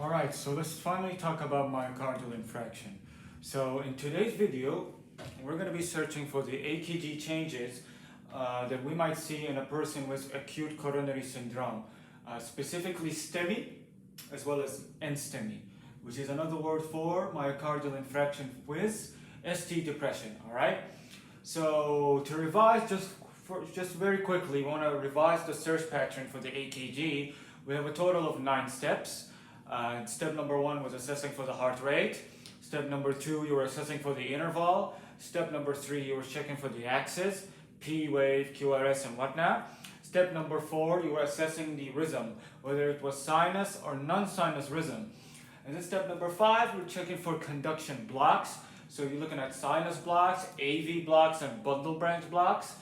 Alright, so let's finally talk about myocardial infarction. So in today's video, we're going to be searching for the EKG changes that we might see in a person with acute coronary syndrome, specifically STEMI as well as NSTEMI, which is another word for myocardial infarction with ST depression. Alright, so to revise just very quickly, we want to revise the search pattern for the EKG. We have a total of 9 steps. Step number 1 was assessing for the heart rate. Step number 2, you were assessing for the interval. Step number 3, you were checking for the axis, P wave, QRS, and whatnot. Step number 4, you were assessing the rhythm, whether it was sinus or non-sinus rhythm. And then step number 5, we're checking for conduction blocks. So you're looking at sinus blocks, AV blocks, and bundle branch blocks.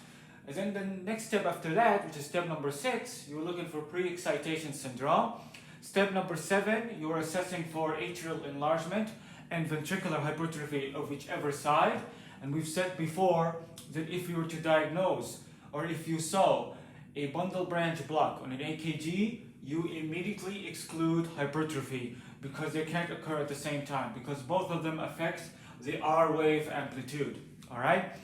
And then the next step after that, which is step number 6, you were looking for pre-excitation syndrome. Step number 7, you are assessing for atrial enlargement and ventricular hypertrophy of whichever side. And we've said before that if you were to diagnose or if you saw a bundle branch block on an EKG, you immediately exclude hypertrophy because they can't occur at the same time, because both of them affect the R wave amplitude. Alright?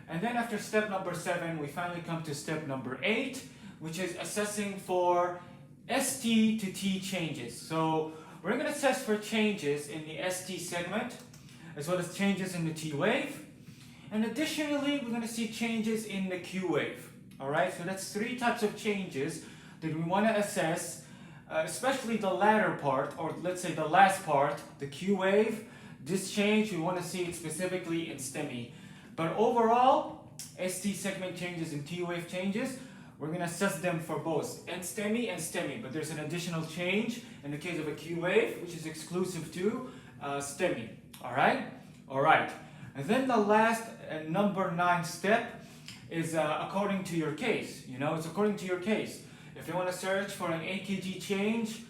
And then after step number 7, we finally come to step number 8, which is assessing for ST to T changes. So we're going to assess for changes in the ST segment as well as changes in the T wave. And additionally, we're going to see changes in the Q wave. Alright, so that's 3 types of changes that we want to assess, especially the latter part, or let's say the last part, the Q wave. This change, we want to see it specifically in STEMI. But overall, ST segment changes and T wave changes, we're going to assess them for both NSTEMI and STEMI, but there's an additional change in the case of a Q wave, which is exclusive to STEMI. Alright? Alright. And then the last number 9 step is according to your case. You know, it's according to your case. If you want to search for an EKG change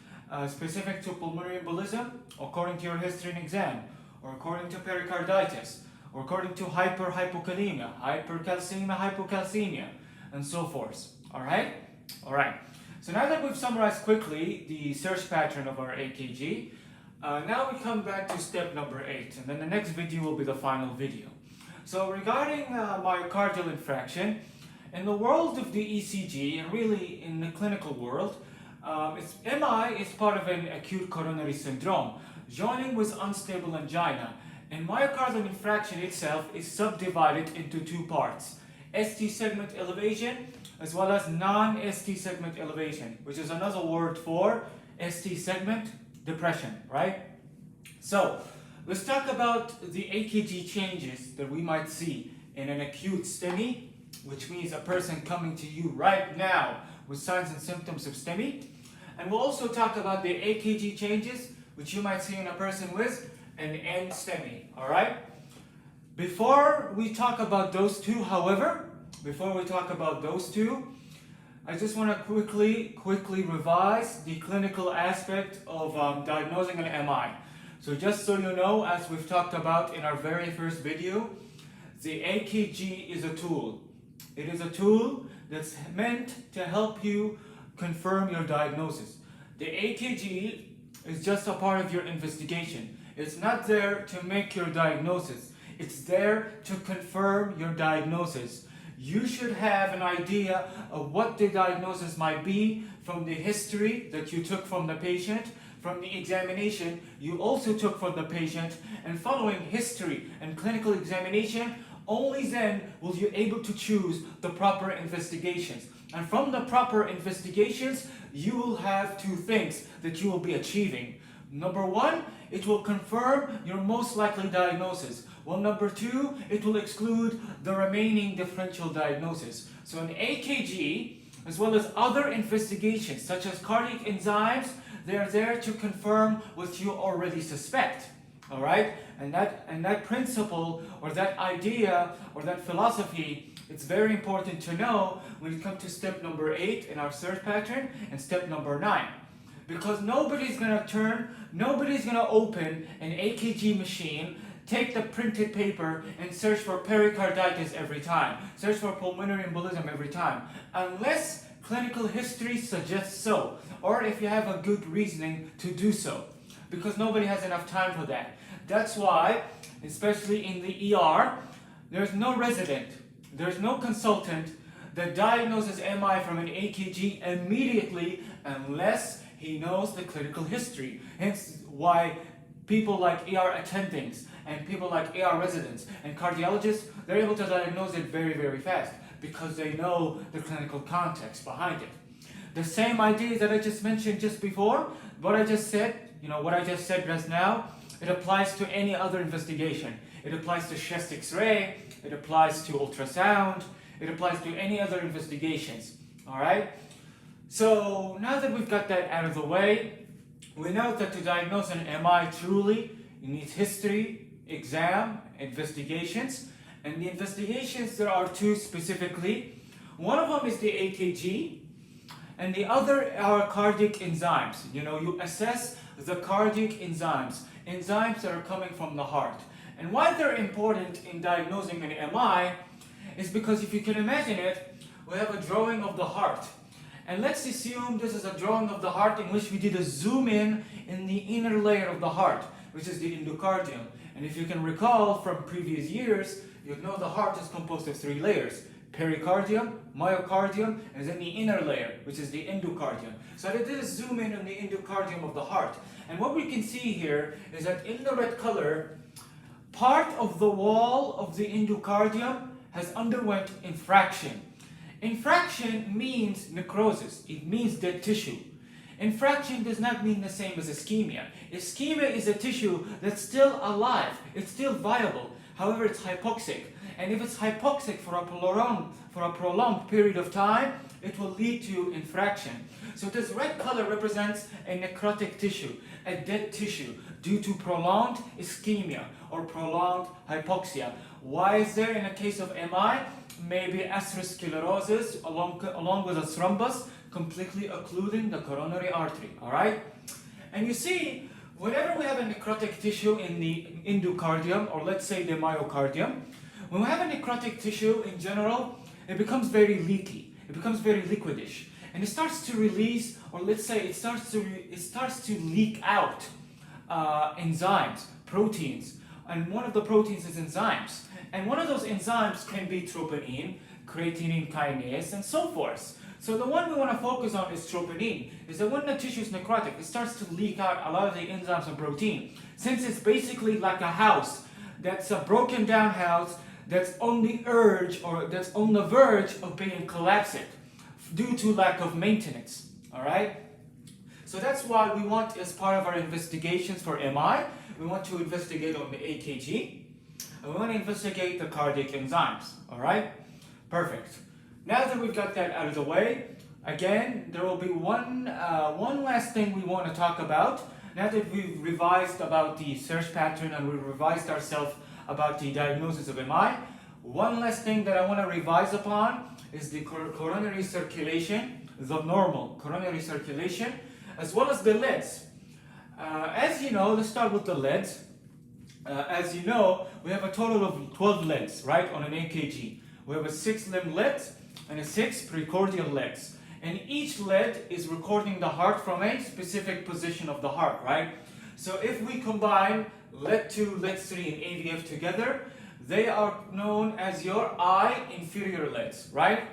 specific to pulmonary embolism, according to your history and exam, or according to pericarditis, or according to hyperkalemia, hypocalcemia, and so forth. Alright? Alright. So now that we've summarized quickly the search pattern of our EKG, now we come back to step number 8, and then the next video will be the final video. So regarding myocardial infarction, in the world of the ECG, and really in the clinical world, MI is part of an acute coronary syndrome, joining with unstable angina. And myocardial infarction itself is subdivided into 2 parts: ST segment elevation as well as non-ST segment elevation, which is another word for ST segment depression, right? So let's talk about the EKG changes that we might see in an acute STEMI, which means a person coming to you right now with signs and symptoms of STEMI. And we'll also talk about the EKG changes which you might see in a person with an NSTEMI. Alright? Before we talk about those two, however, I just want to quickly revise the clinical aspect of diagnosing an MI. So just so you know, as we've talked about in our very first video, the EKG is a tool. It is a tool that's meant to help you confirm your diagnosis. The EKG is just a part of your investigation. It's not there to make your diagnosis. It's there to confirm your diagnosis. You should have an idea of what the diagnosis might be from the history that you took from the patient, from the examination you also took from the patient, and following history and clinical examination, only then will you be able to choose the proper investigations. And from the proper investigations, you will have 2 things that you will be achieving. Number 1, it will confirm your most likely diagnosis. Well, number 2, it will exclude the remaining differential diagnosis. So an EKG, as well as other investigations such as cardiac enzymes, they are there to confirm what you already suspect. Alright? And that principle, or that idea, or that philosophy, it's very important to know when it comes to step number 8 in our search pattern and step number 9. Because nobody's going to open an EKG machine, take the printed paper and search for pericarditis every time, search for pulmonary embolism every time, unless clinical history suggests so, or if you have a good reasoning to do so. because nobody has enough time for that. That's why, especially in the ER, there's no resident, there's no consultant that diagnoses MI from an EKG immediately unless he knows the clinical history. Hence why people like ER attendings and people like ER residents and cardiologists, they're able to diagnose it very, very fast because they know the clinical context behind it. The same idea that I just mentioned just before, what I just said just now, it applies to any other investigation. It applies to chest X-ray, it applies to ultrasound, it applies to any other investigations, all right? So now that we've got that out of the way, we know that to diagnose an MI truly, you need history, exam, investigations. And the investigations, there are two specifically. One of them is the EKG, and the other are cardiac enzymes. You assess the cardiac enzymes that are coming from the heart. And why they're important in diagnosing an MI is because if you can imagine it, we have a drawing of the heart. And let's assume this is a drawing of the heart in which we did a zoom in the inner layer of the heart, which is the endocardium. And if you can recall from previous years, you know the heart is composed of three layers: pericardium, myocardium, and then the inner layer, which is the endocardium. So I did a zoom in on the endocardium of the heart. And what we can see here is that in the red color, part of the wall of the endocardium has underwent infraction. Infraction means necrosis. It means dead tissue. Infraction does not mean the same as ischemia. Ischemia is a tissue that's still alive. It's still viable. However, it's hypoxic. And if it's hypoxic for a prolonged period of time, it will lead to infraction. So this red color represents a necrotic tissue, a dead tissue, due to prolonged ischemia or prolonged hypoxia. Why is there in a case of MI? Maybe atherosclerosis along with a thrombus completely occluding the coronary artery, all right? And you see, whenever we have a necrotic tissue in the endocardium, or let's say the myocardium, when we have a necrotic tissue in general, it becomes very leaky, it becomes very liquidish, and it starts to release, or let's say it starts to leak out enzymes, proteins, and one of the proteins is enzymes. And one of those enzymes can be troponin, creatinine kinase, and so forth. So the one we want to focus on is troponin. Is that when the tissue is necrotic, it starts to leak out a lot of the enzymes and protein. Since it's basically like a house, that's a broken down house that's on the that's on the verge of being collapsed due to lack of maintenance. All right. So that's why we want, as part of our investigations for MI, we want to investigate on the EKG. And we want to investigate the cardiac enzymes, all right? Perfect. Now that we've got that out of the way, again, there will be one last thing we want to talk about. Now that we've revised about the search pattern and we've revised ourselves about the diagnosis of MI, one last thing that I want to revise upon is the coronary circulation, the normal coronary circulation, as well as the leads. As you know, let's start with the leads. As you know, we have a total of 12 leads, right, on an EKG. We have a 6-limb lead and a 6 precordial leads. And each lead is recording the heart from a specific position of the heart, right? So if we combine lead 2, lead 3, and AVF together, they are known as your I inferior leads, right?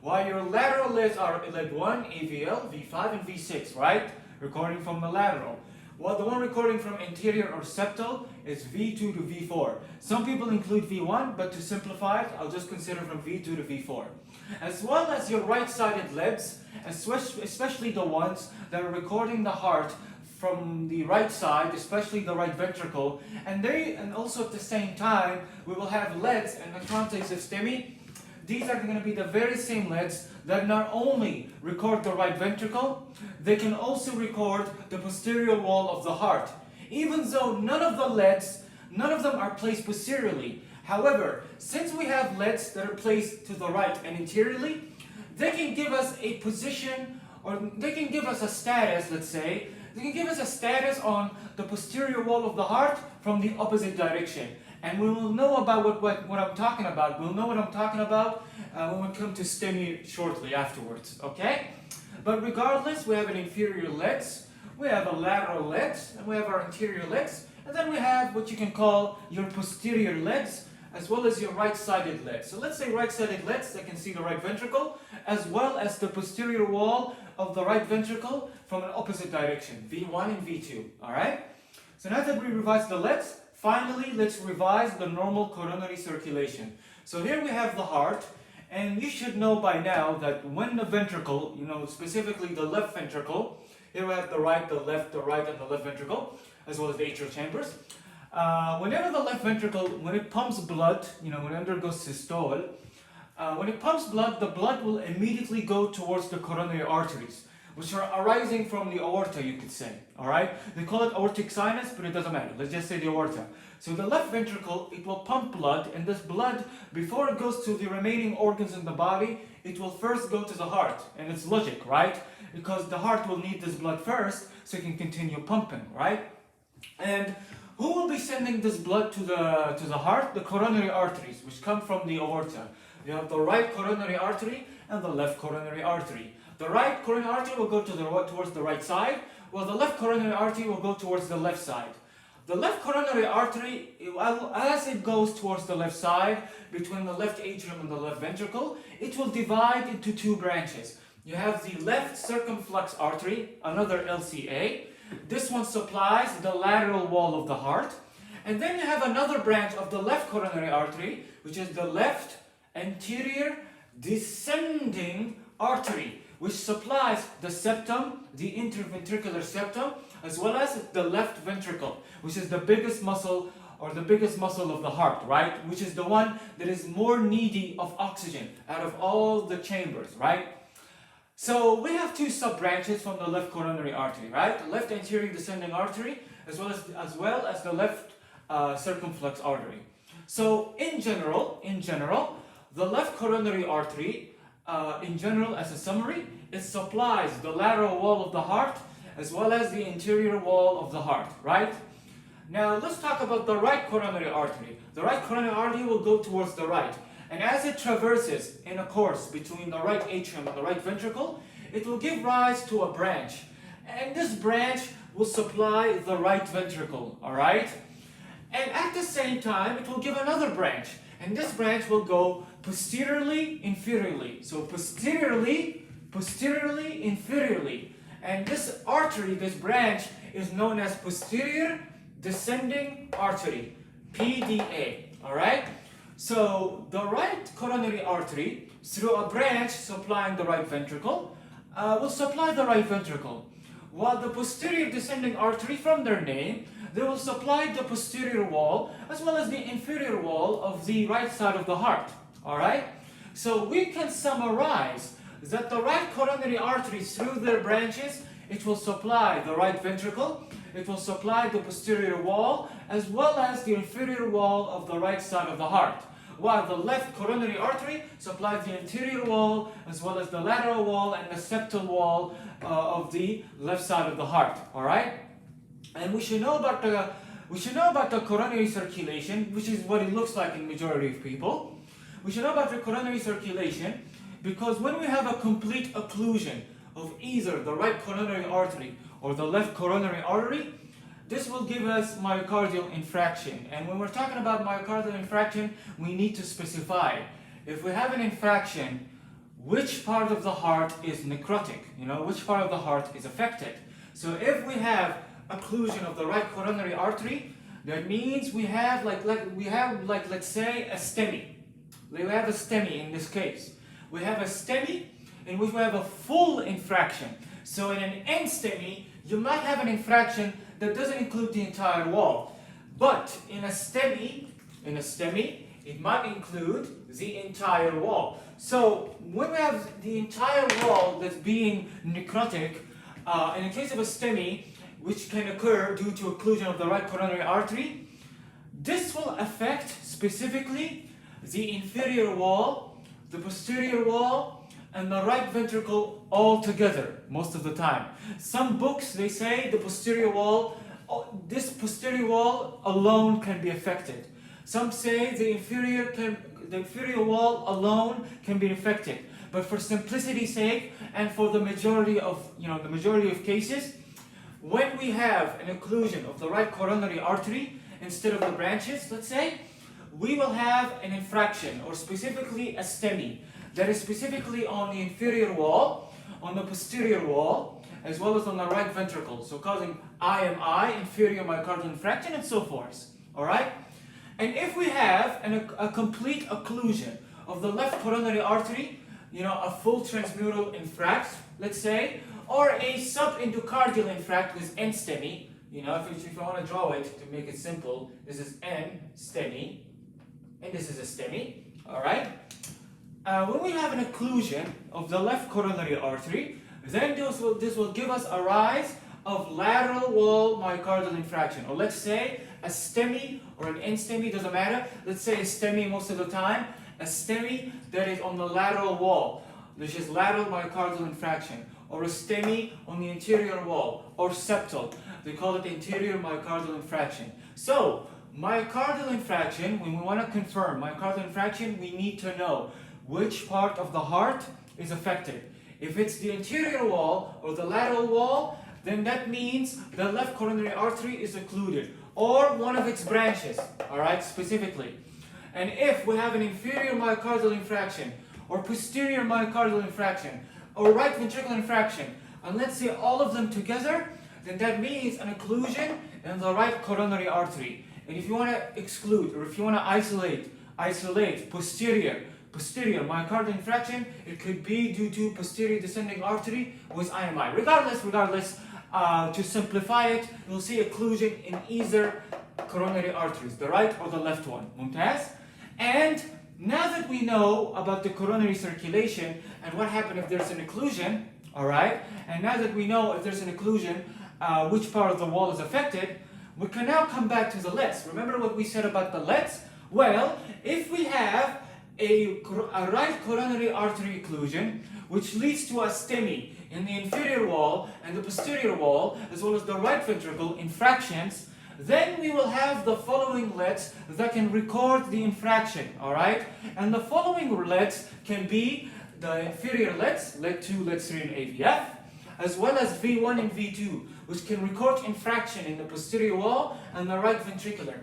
While your lateral leads are lead 1, AVL, V5, and V6, right? Recording from the lateral. While the one recording from anterior or septal is V2 to V4. Some people include V1, but to simplify it, I'll just consider from V2 to V4. As well as your right-sided leads, especially the ones that are recording the heart from the right side, especially the right ventricle, and also at the same time, we will have leads in the context of STEMI. These are going to be the very same leads that not only record the right ventricle, they can also record the posterior wall of the heart. Even though none of them are placed posteriorly. However, since we have leads that are placed to the right and anteriorly, they can give us a position, or they can give us a status, let's say. They can give us a status on the posterior wall of the heart from the opposite direction. And we will know about what I'm talking about. We'll know what I'm talking about when we come to STEMI shortly afterwards, okay? But regardless, we have an inferior leads. we have a lateral legs, and we have our anterior legs, and then we have what you can call your posterior legs, as well as your right-sided legs. So let's say right-sided legs, I can see the right ventricle, as well as the posterior wall of the right ventricle from an opposite direction, V1 and V2, all right? So now that we revised the legs, finally, let's revise the normal coronary circulation. So here we have the heart, and you should know by now that when the ventricle, specifically the left ventricle, here we have the right, the left, the right, and the left ventricle, as well as the atrial chambers. Whenever the left ventricle, when it pumps blood, when it undergoes systole, when it pumps blood, the blood will immediately go towards the coronary arteries, which are arising from the aorta, you could say, all right? They call it aortic sinus, but it doesn't matter. Let's just say the aorta. So the left ventricle, it will pump blood, and this blood, before it goes to the remaining organs in the body, it will first go to the heart, and it's logic, right? Because the heart will need this blood first, so it can continue pumping, right? And who will be sending this blood to the heart? The coronary arteries, which come from the aorta. You have the right coronary artery and the left coronary artery. The right coronary artery will go towards the right side, while the left coronary artery will go towards the left side. The left coronary artery, as it goes towards the left side, between the left atrium and the left ventricle, it will divide into two branches. You have the left circumflex artery, another LCA. This one supplies the lateral wall of the heart. And then you have another branch of the left coronary artery, which is the left anterior descending artery, which supplies the septum, the interventricular septum, as well as the left ventricle, which is the biggest muscle or the biggest muscle of the heart, right? Which is the one that is more needy of oxygen out of all the chambers, right? So we have two sub-branches from the left coronary artery, right? The left anterior descending artery, as well as the left circumflex artery. So in general, the left coronary artery, in general, as a summary, it supplies the lateral wall of the heart as well as the interior wall of the heart, right? Now let's talk about the right coronary artery. The right coronary artery will go towards the right, and as it traverses in a course between the right atrium and the right ventricle, it will give rise to a branch, and this branch will supply the right ventricle, all right? And at the same time, it will give another branch, and this branch will go posteriorly, inferiorly. So posteriorly, inferiorly. And this artery, this branch, is known as posterior descending artery, PDA, all right? So the right coronary artery, through a branch supplying the right ventricle, will supply the right ventricle. While the posterior descending artery, from their name, they will supply the posterior wall as well as the inferior wall of the right side of the heart, all right? So we can summarize that the right coronary arteries, through their branches, it will supply the right ventricle, it will supply the posterior wall, as well as the inferior wall of the right side of the heart. While the left coronary artery supplies the anterior wall, as well as the lateral wall and the septal wall of the left side of the heart, all right? And we should know about the coronary circulation, which is what it looks like in majority of people. We should know about the coronary circulation because when we have a complete occlusion of either the right coronary artery or the left coronary artery, this will give us myocardial infarction. And when we're talking about myocardial infarction, we need to specify if we have an infarction, which part of the heart is necrotic, which part of the heart is affected. So if we have occlusion of the right coronary artery, that means we have let's say a STEMI. We have a STEMI in this case. We have a STEMI in which we have a full infraction. So in an NSTEMI, you might have an infraction that doesn't include the entire wall. But in a STEMI, it might include the entire wall. So when we have the entire wall that's being necrotic, in the case of a STEMI, which can occur due to occlusion of the right coronary artery, this will affect specifically the inferior wall, the posterior wall, and the right ventricle all together most of the time. Some books, they say the posterior wall, this posterior wall alone can be affected. Some say the inferior wall alone can be affected. But for simplicity's sake and for the majority of cases, when we have an occlusion of the right coronary artery instead of the branches, let's say, we will have an infraction, or specifically a STEMI, that is specifically on the inferior wall, on the posterior wall, as well as on the right ventricle, so causing IMI, inferior myocardial infarction, and so forth. Alright? And if we have a complete occlusion of the left coronary artery, a full transmural infarct, let's say, or a subendocardial infarct with NSTEMI, if you want to draw it to make it simple, this is NSTEMI, and this is a STEMI, alright? When we have an occlusion of the left coronary artery, then this will give us a rise of lateral wall myocardial infarction, or let's say a STEMI or an NSTEMI, doesn't matter. Let's say a STEMI most of the time, a STEMI that is on the lateral wall, which is lateral myocardial infarction, or a STEMI on the interior wall, or septal. They call it interior myocardial infarction. So, myocardial infarction, when we want to confirm myocardial infarction, we need to know which part of the heart is affected. If it's the interior wall or the lateral wall, then that means the left coronary artery is occluded, or one of its branches, alright, specifically. And if we have an inferior myocardial infarction, or posterior myocardial infarction, or right ventricular infarction, and let's say all of them together, then that means an occlusion in the right coronary artery. And if you want to exclude, or if you want to isolate posterior myocardial infarction, it could be due to posterior descending artery with IMI. Regardless, to simplify it, you'll see occlusion in either coronary arteries, the right or the left one. Mumtaz? And now that we know about the coronary circulation and what happens if there's an occlusion, alright, and now that we know if there's an occlusion, which part of the wall is affected, we can now come back to the LETs. Remember what we said about the LETs? Well, if we have a right coronary artery occlusion, which leads to a STEMI in the inferior wall and the posterior wall, as well as the right ventricle infractions, then we will have the following LETs that can record the infraction, alright? And the following LETs can be the inferior LETs, LET 2, LET 3, and AVF, as well as V1 and V2, which can record infraction in the posterior wall and the right ventricular.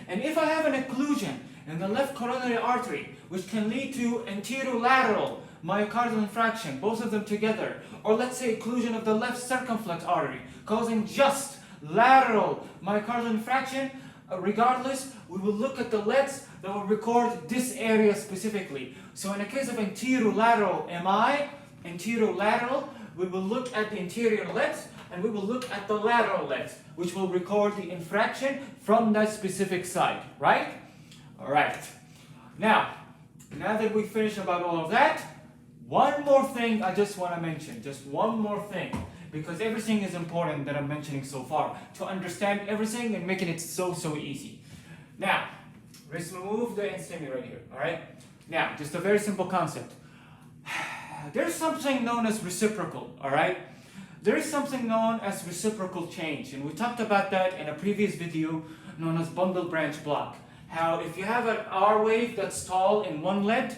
And if I have an occlusion in the left coronary artery, which can lead to anterolateral myocardial infarction, both of them together, or let's say occlusion of the left circumflex artery, causing just lateral myocardial infarction, regardless, we will look at the LETs that will record this area specifically. So in the case of anterolateral MI, anterolateral, we will look at the anterior LETs, and we will look at the lateral LETs, which will record the infraction from that specific side, right? Alright. Now that we finished about all of that, one more thing I just want to mention, just one more thing, because everything is important that I'm mentioning so far, to understand everything and making it so easy. Now, let's remove the NSTEMI right here, alright? Now, just a very simple concept. There's something known as reciprocal, alright? There is something known as reciprocal change, and we talked about that in a previous video known as bundle branch block. How if you have an R wave that's tall in one lead,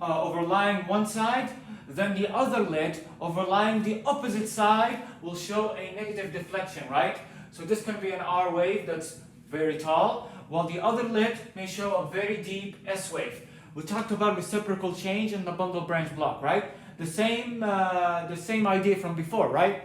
overlying one side, then the other lead overlying the opposite side will show a negative deflection, right? So this can be an R wave that's very tall, while the other lead may show a very deep S wave. We talked about reciprocal change in the bundle branch block, right? The same idea from before, right?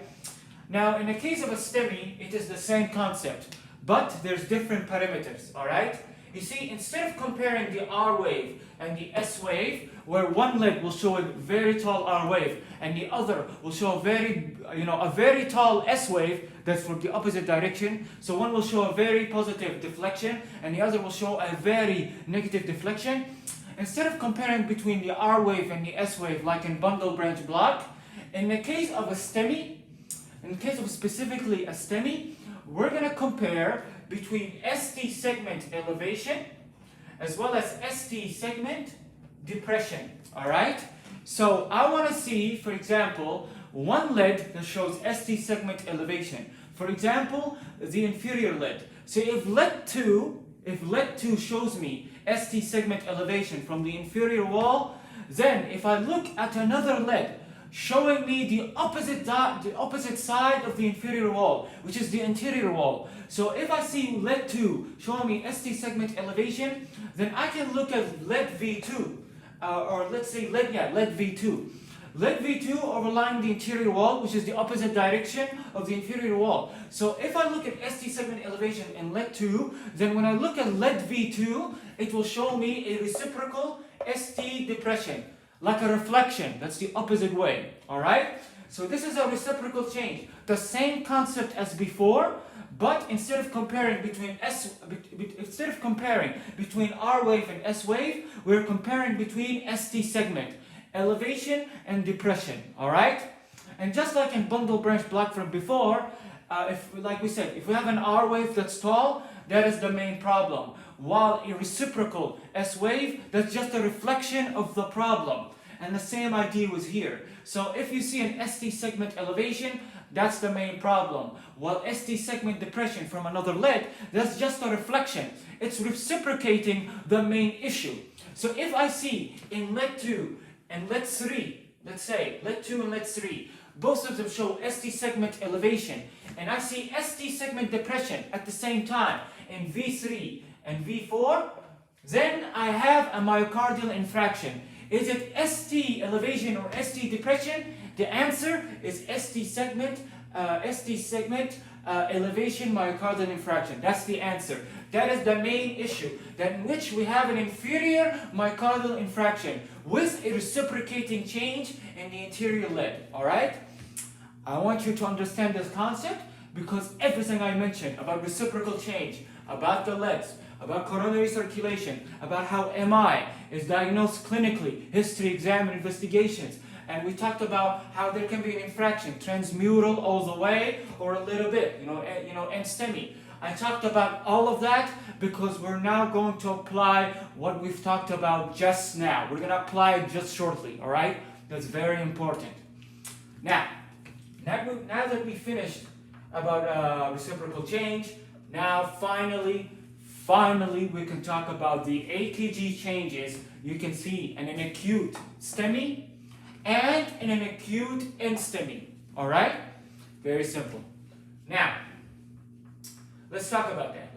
Now, in the case of a STEMI, it is the same concept, but there's different parameters, alright? You see, instead of comparing the R wave and the S wave, where one lead will show a very tall R wave and the other will show a very tall S wave that's for the opposite direction. So one will show a very positive deflection and the other will show a very negative deflection. Instead of comparing between the R wave and the S wave like in bundle branch block, in the case of a STEMI, in the case of specifically a STEMI, we're going to compare between ST segment elevation as well as ST segment depression, alright? So I want to see, for example, one lead that shows ST segment elevation. For example, the inferior lead. So if lead 2 shows me ST segment elevation from the inferior wall, then if I look at another lead showing me the opposite side of the inferior wall, which is the anterior wall. So if I see lead 2 showing me ST segment elevation, then I can look at lead V2, or let's say lead V2. Lead V2 overlying the anterior wall, which is the opposite direction of the inferior wall. So if I look at ST segment elevation in lead 2, then when I look at lead V2, it will show me a reciprocal ST depression, like a reflection. That's the opposite way. Alright? So this is a reciprocal change. The same concept as before, but instead of comparing between R wave and S wave, we're comparing between ST segment, elevation and depression. Alright? And just like in bundle branch block from before, like we said, if we have an R wave that's tall, that is the main problem. While a reciprocal S wave, that's just a reflection of the problem. And the same idea was here. So if you see an ST segment elevation, that's the main problem. While ST segment depression from another lead, that's just a reflection. It's reciprocating the main issue. So if I see in lead 2 and lead 3, let's say lead 2 and lead 3, both of them show ST segment elevation, and I see ST segment depression at the same time in V3 and V4, then I have a myocardial infarction. Is it ST elevation or ST depression? The answer is ST segment elevation myocardial infarction. That's the answer. That is the main issue, that in which we have an inferior myocardial infarction with a reciprocating change in the anterior lead. Alright? I want you to understand this concept because everything I mentioned about reciprocal change, about the leads, about coronary circulation, about how MI is diagnosed clinically, history, exam, and investigations. And we talked about how there can be an infraction, transmural all the way or a little bit, NSTEMI. I talked about all of that because we're now going to apply what we've talked about just now. We're going to apply it just shortly, all right? That's very important. Now that we finished about reciprocal change, now finally we can talk about the EKG changes you can see in an acute STEMI and in an acute NSTEMI. Alright? Very simple. Now, let's talk about that.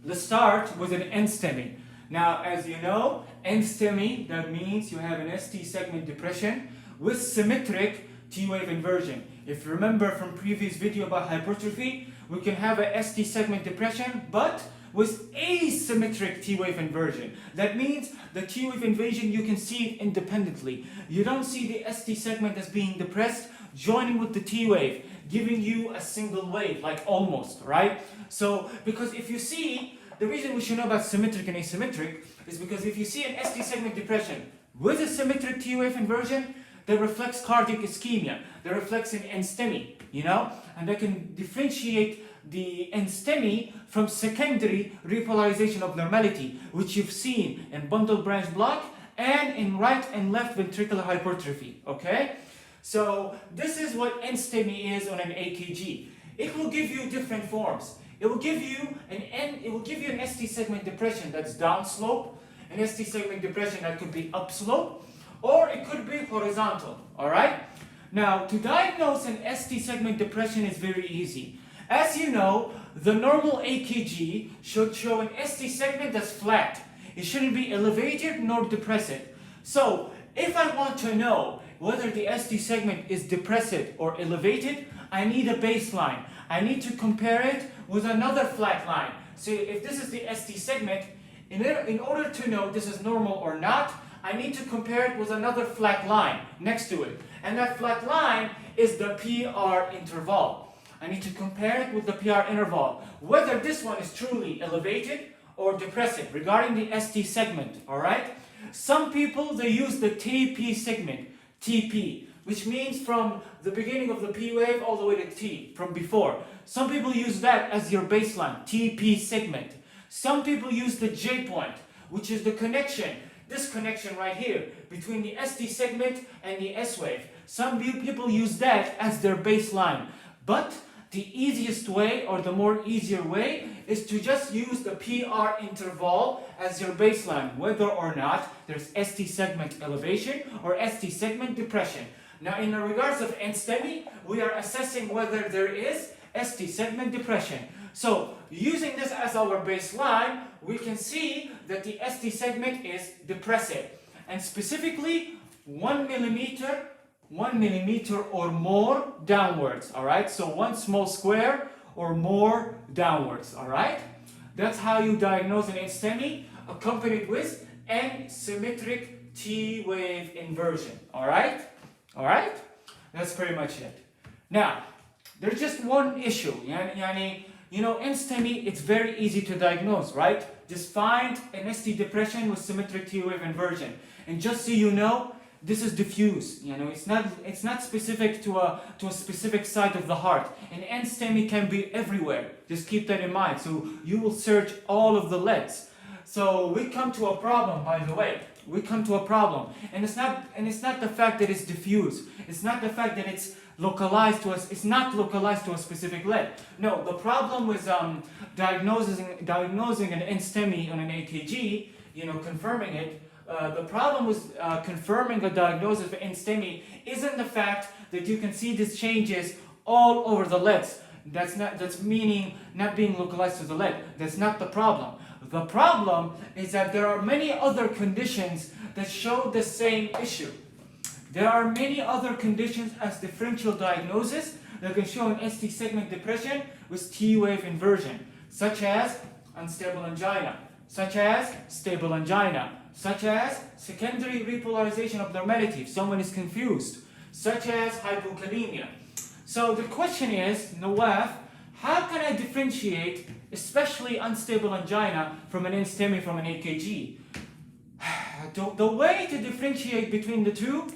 Let's start with an NSTEMI. Now, as you know, NSTEMI, that means you have an ST segment depression with symmetric T-wave inversion. If you remember from previous video about hypertrophy, we can have a ST segment depression, but with asymmetric T-wave inversion. That means the T-wave inversion, you can see it independently. You don't see the ST segment as being depressed, joining with the T-wave, giving you a single wave, like almost, right? So, because if you see, the reason we should know about symmetric and asymmetric is because if you see an ST segment depression with a symmetric T-wave inversion, that reflects cardiac ischemia, that reflects an NSTEMI, and that can differentiate the NSTEMI from secondary repolarization of normality, which you've seen in bundle branch block and in right and left ventricular hypertrophy, okay? So this is what NSTEMI is on an EKG. It will give you different forms. It will give you an ST segment depression that's downslope, an ST segment depression that could be upslope, or it could be horizontal, alright? Now, to diagnose an ST segment depression is very easy. As you know, the normal EKG should show an ST segment that's flat. It shouldn't be elevated nor depressed. So, if I want to know whether the ST segment is depressed or elevated, I need a baseline. I need to compare it with another flat line. So, if this is the ST segment, in order to know this is normal or not, I need to compare it with another flat line next to it. And that flat line is the PR interval. I need to compare it with the PR interval, whether this one is truly elevated or depressed regarding the ST segment, alright? Some people, they use the TP segment, TP, which means from the beginning of the P wave all the way to T, from before. Some people use that as your baseline, TP segment. Some people use the J point, which is the connection, this connection right here, between the ST segment and the S wave. Some people use that as their baseline. But the easiest way or the more easier way is to just use the PR interval as your baseline, whether or not there's ST segment elevation or ST segment depression. Now, in the regards of NSTEMI, we are assessing whether there is ST segment depression. So, using this as our baseline, we can see that the ST segment is depressive. And specifically, 1 millimeter or more downwards, all right? So 1 small square or more downwards, all right? That's how you diagnose an NSTEMI, accompanied with N-symmetric T-wave inversion, all right? All right? That's pretty much it. Now, there's just one issue. Yani, you know, NSTEMI, it's very easy to diagnose, right? Just find an ST depression with symmetric T-wave inversion. And just so you know, this is diffuse. You know, it's not specific to a specific site of the heart. And NSTEMI can be everywhere. Just keep that in mind. So you will search all of the leads. So we come to a problem, by the way. We come to a problem, and it's not the fact that it's diffuse. It's not the fact that it's localized to us. It's not localized to a specific lead. No, the problem with diagnosing an NSTEMI on an EKG, you know, confirming it. The problem with confirming a diagnosis for NSTEMI isn't the fact that you can see these changes all over the leads. That's meaning not being localized to the lead. That's not the problem. The problem is that there are many other conditions that show the same issue. There are many other conditions as differential diagnosis that can show an ST segment depression with T-wave inversion, such as unstable angina, such as stable angina, such as secondary repolarization abnormality if someone is confused, such as hypokalemia. So the question is, Nawaf, how can I differentiate especially unstable angina from an NSTEMI from an EKG? The way to differentiate between the two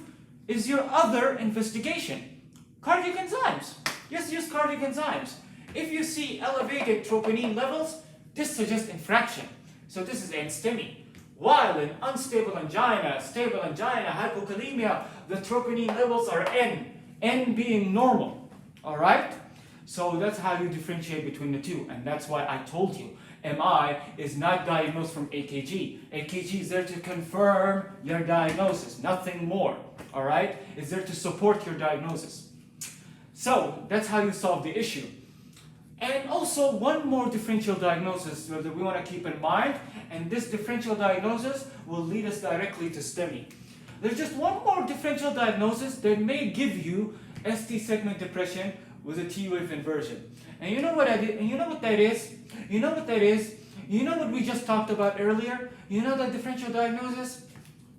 is your other investigation. Cardiac enzymes. Just use cardiac enzymes. If you see elevated troponin levels, this suggests infraction. So this is NSTEMI. While in unstable angina, stable angina, hypokalemia, the troponin levels are N being normal. Alright? So that's how you differentiate between the two. And that's why I told you, MI is not diagnosed from EKG. EKG is there to confirm your diagnosis, nothing more. Alright? It's there to support your diagnosis. So that's how you solve the issue. And also one more differential diagnosis that we want to keep in mind, and this differential diagnosis will lead us directly to STEMI. There's just one more differential diagnosis that may give you ST segment depression with a T-wave inversion. And you know what that is? You know what we just talked about earlier? You know that differential diagnosis?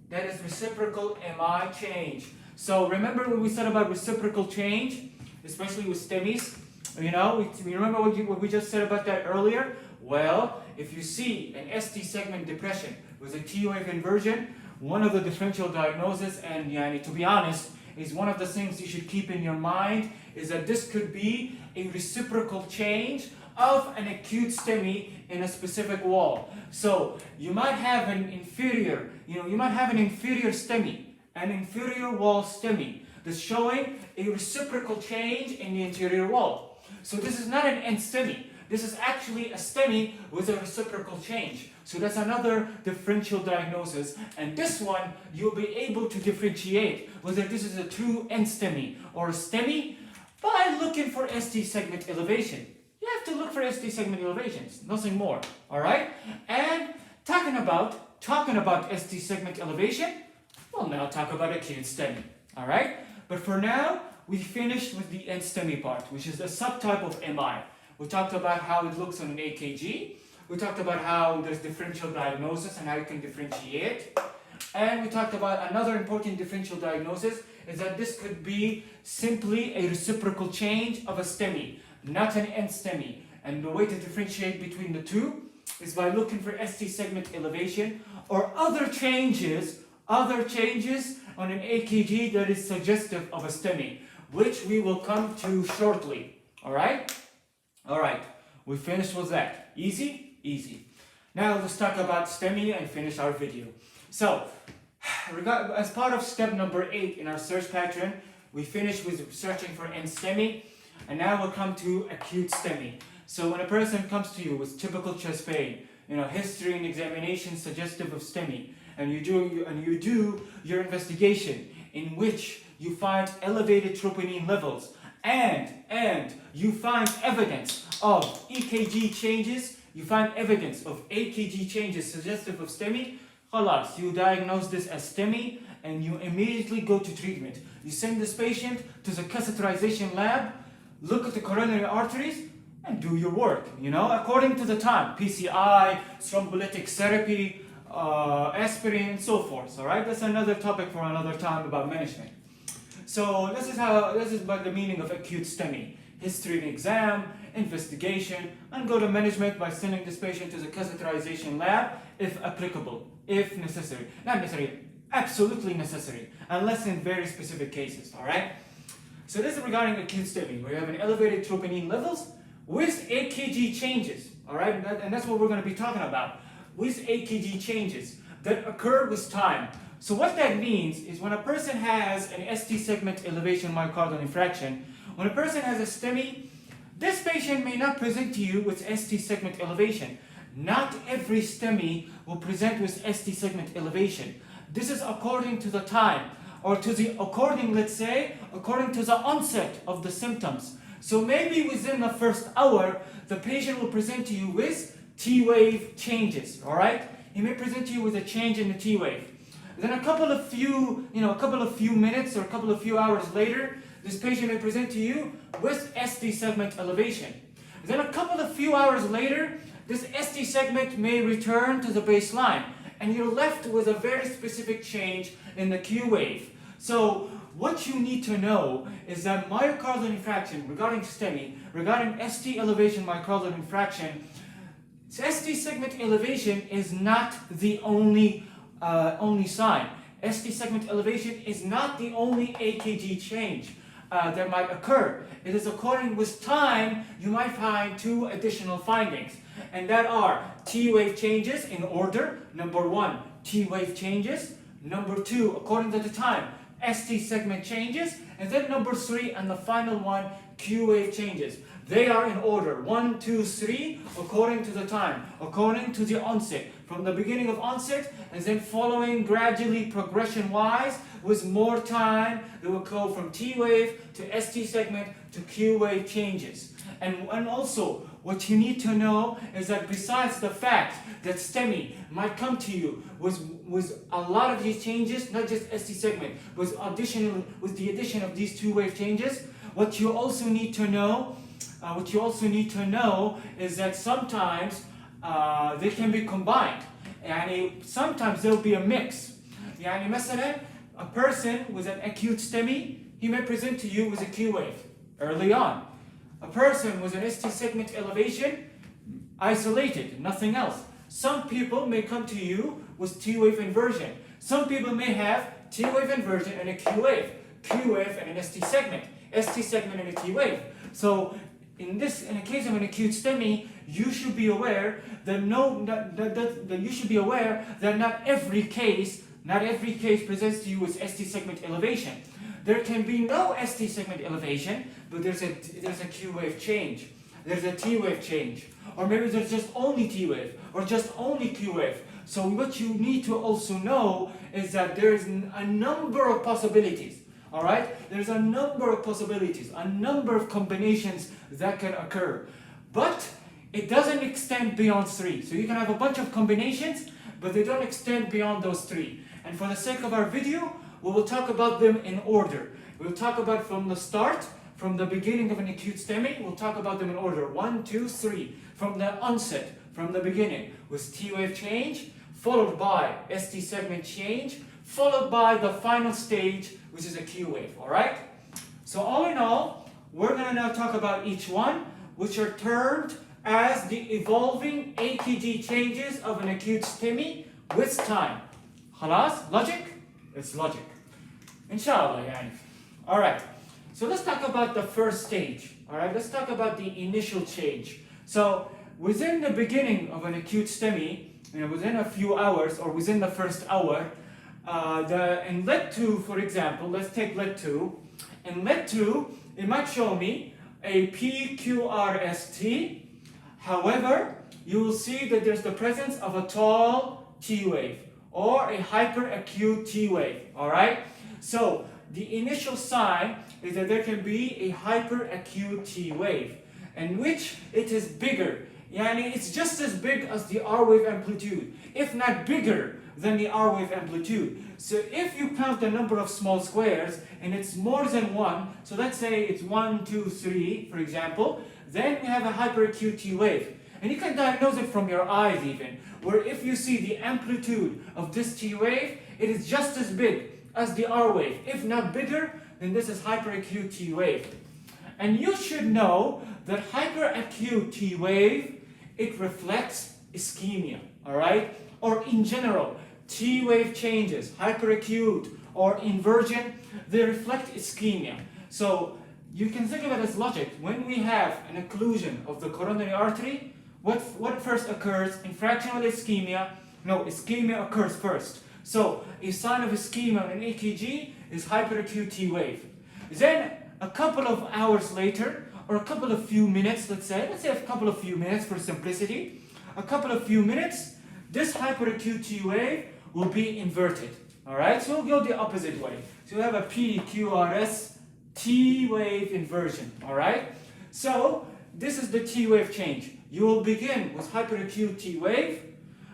That is reciprocal MI change. So remember what we said about reciprocal change, especially with STEMIs? You know, we remember what we just said about that earlier? Well, if you see an ST segment depression with a T-wave inversion, one of the differential diagnoses, and to be honest, is one of the things you should keep in your mind, is that this could be a reciprocal change of an acute STEMI in a specific wall. So you might have an inferior, STEMI, an inferior wall STEMI, that's showing a reciprocal change in the interior wall. So this is not an NSTEMI. This is actually a STEMI with a reciprocal change. So that's another differential diagnosis. And this one, you'll be able to differentiate whether this is a true NSTEMI or a STEMI by looking for ST segment elevation. You have to look for ST segment elevations, nothing more. All right? And talking about ST segment elevation, we'll now talk about acute STEMI. All right? But for now, we finished with the NSTEMI part, which is a subtype of MI. We talked about how it looks on an EKG. We talked about how there's differential diagnosis and how you can differentiate. And we talked about another important differential diagnosis is that this could be simply a reciprocal change of a STEMI, not an NSTEMI. And the way to differentiate between the two is by looking for ST segment elevation or other changes on an EKG that is suggestive of a STEMI, which we will come to shortly. Alright? Alright, we finished with that. Easy? Easy. Now let's talk about STEMI and finish our video. So, as part of step number 8 in our search pattern, we finished with searching for NSTEMI. And now we'll come to acute STEMI. So when a person comes to you with typical chest pain, history and examination suggestive of STEMI, and you do your investigation in which you find elevated troponin levels and you find evidence of EKG changes, you find evidence of AKG changes suggestive of STEMI, khalas, you diagnose this as STEMI and you immediately go to treatment. You send this patient to the catheterization lab, look at the coronary arteries, and do your work, according to the time. PCI, thrombolytic therapy, aspirin, and so forth. All right, that's another topic for another time about management. So this is about the meaning of acute STEMI: history and exam, investigation, and go to management by sending this patient to the catheterization lab if applicable, if necessary. Not necessary, absolutely necessary, unless in very specific cases. All right. So this is regarding acute STEMI, where you have an elevated troponin levels with AKG changes. All right, and that's what we're going to be talking about, with AKG changes that occur with time. So what that means is when a person has an ST segment elevation myocardial infarction, when a person has a STEMI, this patient may not present to you with ST segment elevation. Not every STEMI will present with ST segment elevation. This is according to the time, or according to the onset of the symptoms. So maybe within the first hour, the patient will present to you with T-wave changes. All right, he may present to you with a change in the T-wave. Then a couple of few minutes or a couple of few hours later, this patient may present to you with ST segment elevation. Then a couple of few hours later, this ST segment may return to the baseline, and you're left with a very specific change in the Q wave. So what you need to know is that myocardial infarction, regarding STEMI, regarding ST elevation myocardial infarction, ST segment elevation is not the only sign. ST segment elevation is not the only AKG change that might occur. It is according with time, you might find two additional findings, and that are T-wave changes in order. Number one, T-wave changes. Number two, according to the time, ST segment changes. And then number three, and the final one, Q-wave changes. They are in order, 1, 2, 3, according to the time, according to the onset, from the beginning of onset, and then following gradually progression-wise, with more time, they will go from T-wave to ST segment to Q-wave changes. And also, what you need to know is that besides the fact that STEMI might come to you with a lot of these changes, not just ST segment, with the addition of these two-wave changes, what you also need to know is that sometimes they can be combined. And sometimes there will be a mix. يعني مثلا, a person with an acute STEMI, he may present to you with a Q wave early on. A person with an ST segment elevation, isolated, nothing else. Some people may come to you with T-wave inversion. Some people may have T-wave inversion and a Q wave and an ST segment and a T-wave. So in a case of an acute STEMI, you should be aware that not every case presents to you with ST segment elevation. There can be no ST segment elevation, but there's a Q wave change. There's a T wave change, or maybe there's just only T wave or just only Q wave. So what you need to also know is that there is a number of possibilities. All right, there's a number of possibilities, a number of combinations that can occur, but it doesn't extend beyond 3. So you can have a bunch of combinations, but they don't extend beyond those 3. And for the sake of our video, we will talk about them in order. We'll talk about from the start, from the beginning of an acute STEMI, we'll talk about them in order. 1, 2, 3. From the onset, from the beginning, with T-wave change, followed by ST segment change, followed by the final stage, which is a Q wave, all right? So all in all, we're going to now talk about each one, which are termed as the evolving AKG changes of an acute STEMI with time. Khalas? Logic? It's logic. Inshallah, yani. All right. So let's talk about the first stage. All right. Let's talk about the initial change. So within the beginning of an acute STEMI, within a few hours or within the first hour, in lead 2, for example, let's take lead 2. In lead 2, it might show me a PQRST. However, you will see that there's the presence of a tall T wave or a hyperacute T wave. All right? So the initial sign is that there can be a hyperacute T wave, in which it is bigger. Yani it's just as big as the R wave amplitude, if not bigger than the R wave amplitude. So if you count the number of small squares and it's more than one, so let's say it's 1, 2, 3, for example, then we have a hyperacute T wave. And you can diagnose it from your eyes even, where if you see the amplitude of this T wave, it is just as big as the R wave. If not bigger, then this is hyperacute T wave. And you should know that hyperacute T wave, it reflects ischemia, all right? Or in general, T wave changes, hyperacute or inversion, they reflect ischemia. So you can think of it as logic. When we have an occlusion of the coronary artery, what first occurs? Infraction with ischemia. No, ischemia occurs first. So a sign of ischemia on an EKG is hyperacute T wave. Then a couple of hours later, or a couple of few minutes, let's say a couple of few minutes for simplicity, a couple of few minutes, this hyperacute T wave will be inverted. All right, so we'll go the opposite way. So we have a PQRS T wave inversion. All right, so this is the T wave change. You will begin with hyperacute T wave,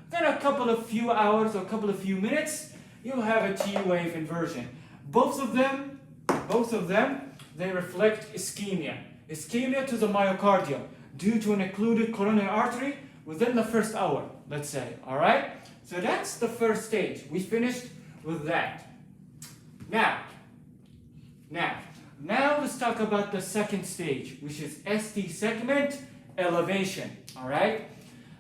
then a couple of few hours or a couple of few minutes, you'll have a T wave inversion. Both of them, they reflect ischemia. Ischemia to the myocardial due to an occluded coronary artery within the first hour, let's say. All right? So that's the first stage. We finished with that. Now let's talk about the second stage, which is ST segment elevation. All right?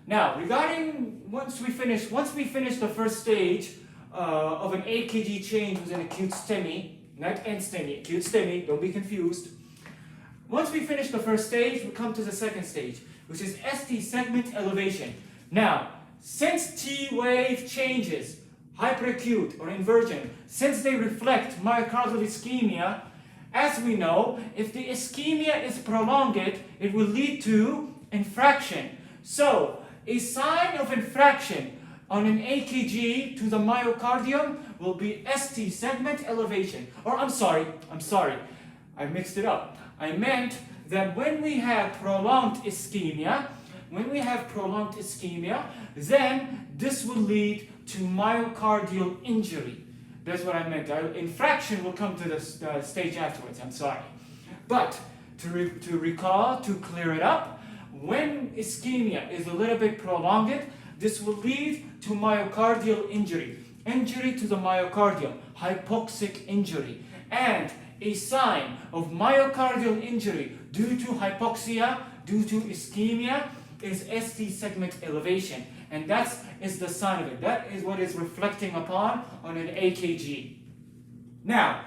Now, regarding once we finish the first stage of an EKG change with an acute STEMI, not NSTEMI, acute STEMI, don't be confused. Once we finish the first stage, we come to the second stage, which is ST segment elevation. Now, since T wave changes, hyperacute or inversion, since they reflect myocardial ischemia, as we know, if the ischemia is prolonged, it will lead to infraction. So, a sign of infraction on an EKG to the myocardium will be ST segment elevation. Or I'm sorry, I mixed it up. I meant that when we have prolonged ischemia, then this will lead to myocardial injury. That's what I meant. Infraction will come to the stage afterwards, I'm sorry. But to recall, to clear it up, when ischemia is a little bit prolonged, this will lead to myocardial injury. Injury to the myocardium, hypoxic injury. And a sign of myocardial injury due to hypoxia, due to ischemia, is ST segment elevation. And that is the sign of it. That is what is reflecting upon on an EKG. Now,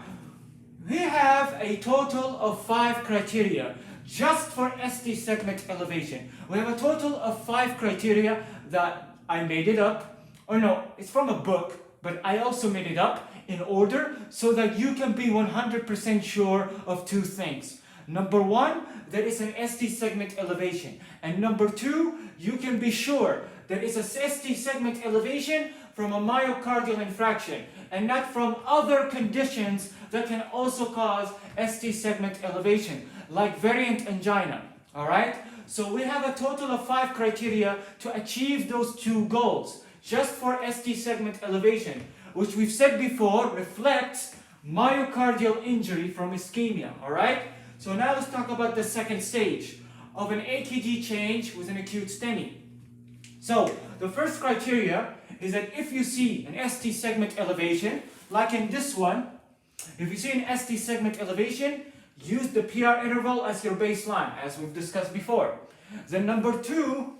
we have a total of 5 criteria just for ST segment elevation. We have a total of 5 criteria that I made it up. Or no, it's from a book, but I also made it up in order so that you can be 100% sure of 2 things. Number 1, there is an ST segment elevation. And number 2, you can be sure that it's a ST segment elevation from a myocardial infraction and not from other conditions that can also cause ST segment elevation, like variant angina. All right? So we have a total of 5 criteria to achieve those 2 goals, just for ST segment elevation, which we've said before reflects myocardial injury from ischemia. All right? So now let's talk about the second stage of an EKG change with an acute STEMI. So the first criteria is that if you see an ST segment elevation, like in this one, if you see an ST segment elevation, use the PR interval as your baseline, as we've discussed before. Then number 2,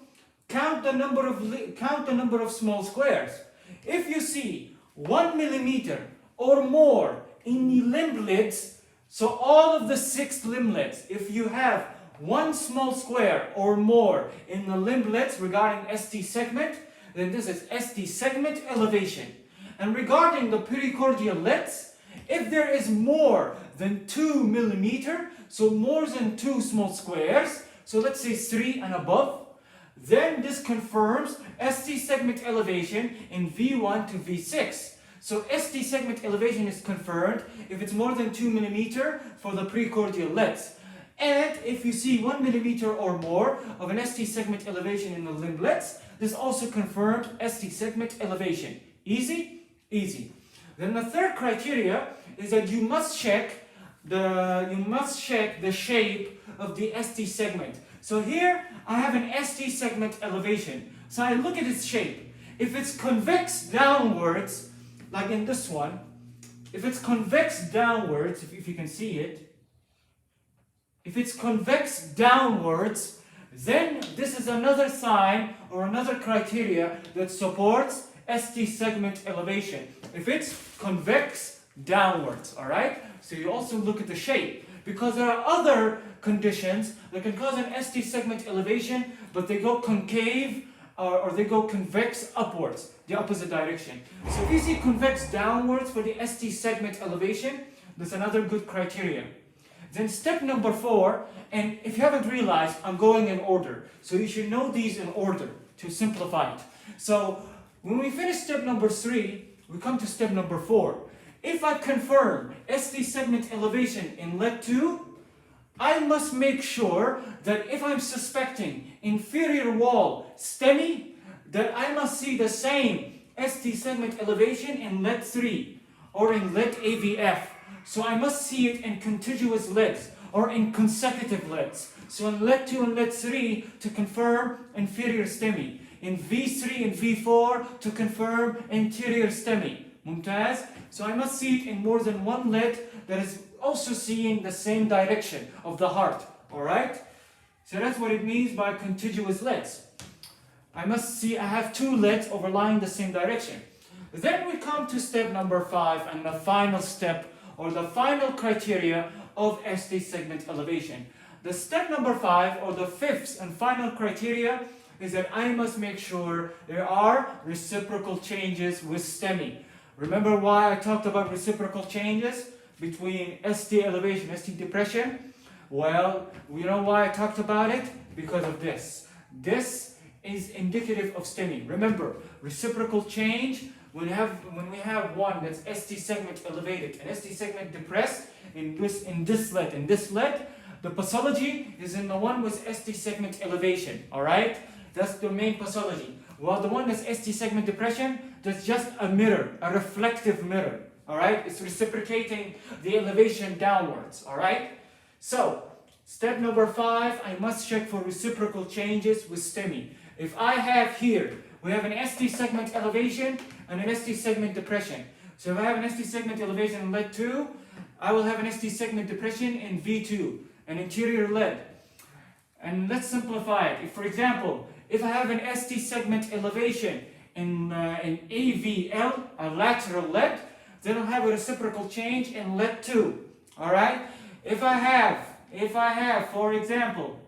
count the number of small squares. If you see 1 millimeter or more in the limblets, so all of the 6 limblets, if you have 1 small square or more in the limblets regarding ST segment, then this is ST segment elevation. And regarding the pericardial lets, if there is more than 2 millimeter, so more than 2 small squares, so let's say 3 and above, then this confirms ST segment elevation in V1 to V6. So ST segment elevation is confirmed if it's more than 2 millimeter for the precordial leads. And if you see 1 millimeter or more of an ST segment elevation in the limblets, this also confirmed ST segment elevation. Easy? Easy. Then the third criteria is that you must check the shape of the ST segment. So here I have an ST segment elevation. So I look at its shape. If it's convex downwards, like in this one, if it's convex downwards, if you can see it, if it's convex downwards, then this is another sign or another criteria that supports ST segment elevation. If it's convex downwards, all right? So you also look at the shape, because there are other conditions that can cause an ST segment elevation, but they go concave or they go convex upwards, the opposite direction. So if you see convex downwards for the ST segment elevation, that's another good criteria. Then step number 4, and if you haven't realized, I'm going in order. So you should know these in order to simplify it. So when we finish step number 3, we come to step number 4. If I confirm ST segment elevation in lead 2, I must make sure that if I'm suspecting inferior wall STEMI, that I must see the same ST segment elevation in lead 3 or in lead AVF. So I must see it in contiguous leads or in consecutive leads. So in lead 2 and lead 3 to confirm inferior STEMI. In V3 and V4 to confirm anterior STEMI. Mumtaz. So I must see it in more than one lead that is also seeing the same direction of the heart. Alright? So that's what it means by contiguous leads. I must see I have 2 leads overlying the same direction. Then we come to step number 5 and the final step or the final criteria of ST segment elevation. The step number 5 or the 5th and final criteria is that I must make sure there are reciprocal changes with STEMI. Remember why I talked about reciprocal changes between ST elevation and ST depression? Well, you know why I talked about it? Because of this. This is indicative of STEMI. Remember, reciprocal change, when we have one that's ST segment elevated and ST segment depressed in this lead, the pathology is in the one with ST segment elevation. Alright? That's the main pathology. While the one that's ST segment depression, that's just a mirror, a reflective mirror. Alright? It's reciprocating the elevation downwards. Alright? So, step number 5, I must check for reciprocal changes with STEMI. If I have here, we have an ST segment elevation and an ST segment depression. So if I have an ST segment elevation in lead 2, I will have an ST segment depression in V2, an interior lead. And let's simplify it. If, for example, if I have an ST segment elevation in AVL, a lateral lead, then I'll have a reciprocal change in lead 2. Alright? If I have, for example,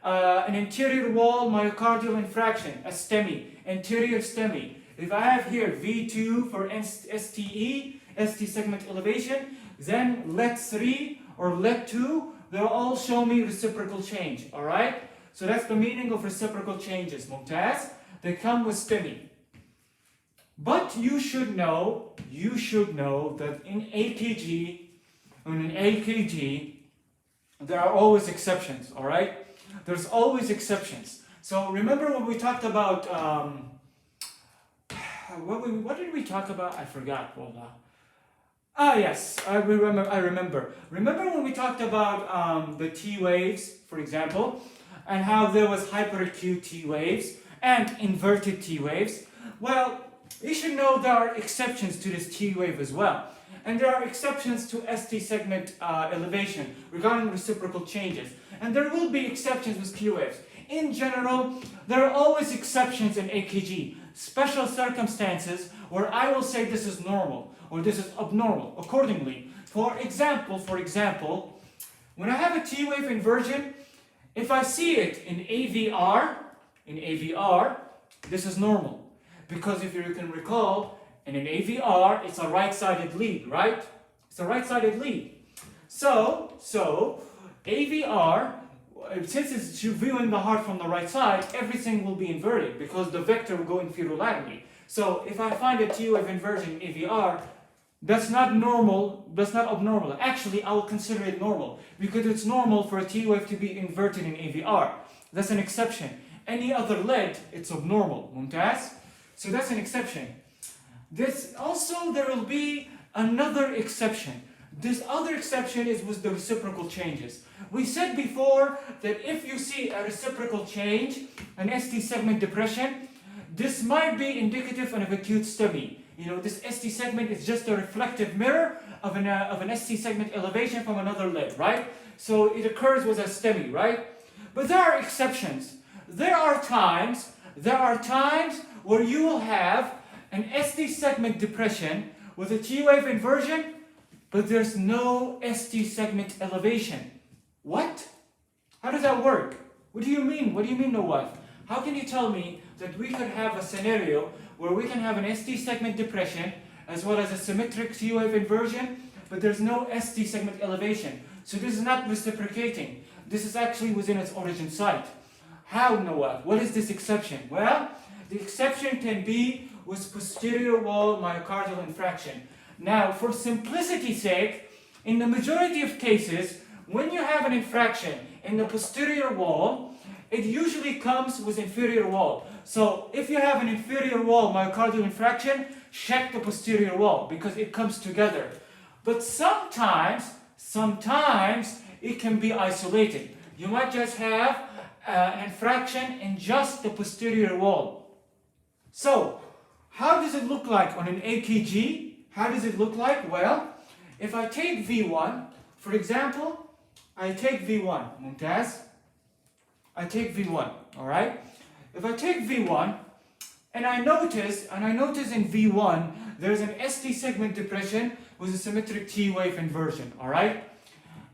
an anterior wall myocardial infraction, a STEMI, anterior STEMI. If I have here V2 for STE, ST segment elevation, then lead 3 or lead 2, they'll all show me reciprocal change. Alright? So that's the meaning of reciprocal changes, Mumtaz. They come with STEMI. But you should know that in AKG, there are always exceptions, alright? There's always exceptions. So remember when we talked about, what did we talk about? I forgot, wallah. Yes, I remember. Remember when we talked about the T waves, for example, and how there was hyperacute T waves and inverted T waves? Well, you should know there are exceptions to this T wave as well. And there are exceptions to ST segment elevation regarding reciprocal changes. And there will be exceptions with T waves. In general, there are always exceptions in AKG. Special circumstances where I will say this is normal or this is abnormal accordingly. For example, when I have a T wave inversion, if I see it in AVR, this is normal. Because if you can recall, And in AVR, it's a right-sided lead, right? It's a right-sided lead. So AVR, since it's viewing the heart from the right side, everything will be inverted because the vector will go inferolaterally. So if I find a T wave inversion in AVR, that's not normal, that's not abnormal. Actually, I will consider it normal because it's normal for a T wave to be inverted in AVR. That's an exception. Any other lead, it's abnormal. Mumtaz? So that's an exception. This also, there will be another exception. This other exception is with the reciprocal changes. We said before that if you see a reciprocal change, an ST segment depression, this might be indicative of acute STEMI. You know, this ST segment is just a reflective mirror of an ST segment elevation from another lead, right? So it occurs with a STEMI, right? But there are exceptions. There are times where you will have an ST segment depression with a T wave inversion, but there's no ST segment elevation. What? How does that work? What do you mean? What do you mean, no what? How can you tell me that we could have a scenario where we can have an ST segment depression as well as a symmetric T wave inversion, but there's no ST segment elevation? So this is not reciprocating. This is actually within its origin site. How, Noah? What is this exception? Well, the exception can be with posterior wall myocardial infraction. Now, for simplicity's sake, in the majority of cases, when you have an infraction in the posterior wall, it usually comes with inferior wall. So if you have an inferior wall myocardial infraction, check the posterior wall because it comes together. But sometimes it can be isolated. You might just have an infraction in just the posterior wall. So, how does it look like on an EKG? How does it look like? Well, if I take V1, for example, I take V1, Mumtaz. I take V1, all right? If I take V1, and I notice in V1, there's an ST segment depression with a symmetric T wave inversion, all right?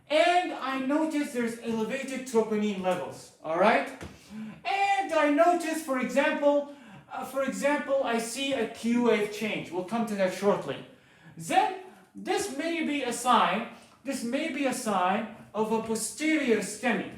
And I notice there's elevated troponin levels, all right? And I notice, for example, I see a Q wave change. We'll come to that shortly. Then, this may be a sign of a posterior STEMI.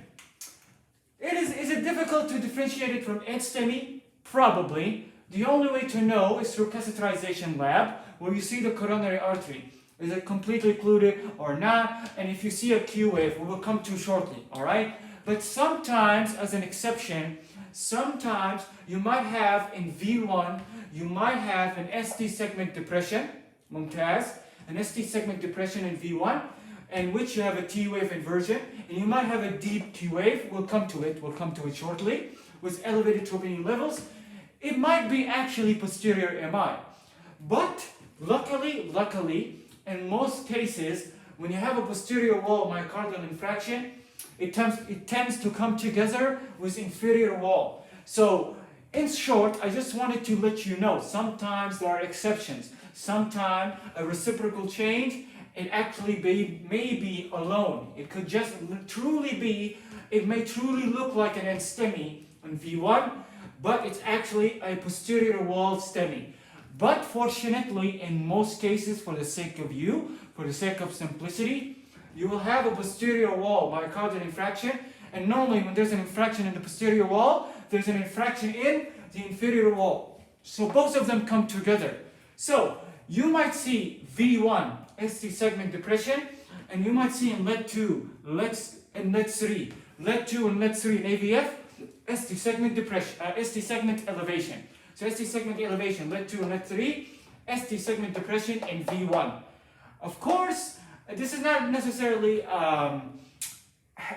Is it difficult to differentiate it from NSTEMI? Probably. The only way to know is through catheterization lab, where you see the coronary artery. Is it completely occluded or not? And if you see a Q wave, we will come to shortly, all right? But sometimes, as an exception, sometimes you might have in V1, you might have an ST segment depression, Mumtaz, an ST segment depression in V1, in which you have a T wave inversion, and you might have a deep T wave. We'll come to it shortly, with elevated troponin levels. It might be actually posterior MI. But luckily, in most cases, when you have a posterior wall myocardial infraction, it tends to come together with inferior wall. So, in short, I just wanted to let you know, sometimes there are exceptions. Sometimes a reciprocal change, it actually may be alone. It could just truly be, it may truly look like an NSTEMI on V1, but it's actually a posterior wall STEMI. But fortunately, in most cases, for the sake of simplicity, you will have a posterior wall myocardial infraction, and normally when there's an infraction in the posterior wall, there's an infraction in the inferior wall. So both of them come together. So you might see V1 ST segment depression, and you might see in lead 2, and lead 3 in AVF, ST segment depression, ST segment elevation. So ST segment elevation, lead 2 and lead 3, ST segment depression in V1. Of course, this is not necessarily,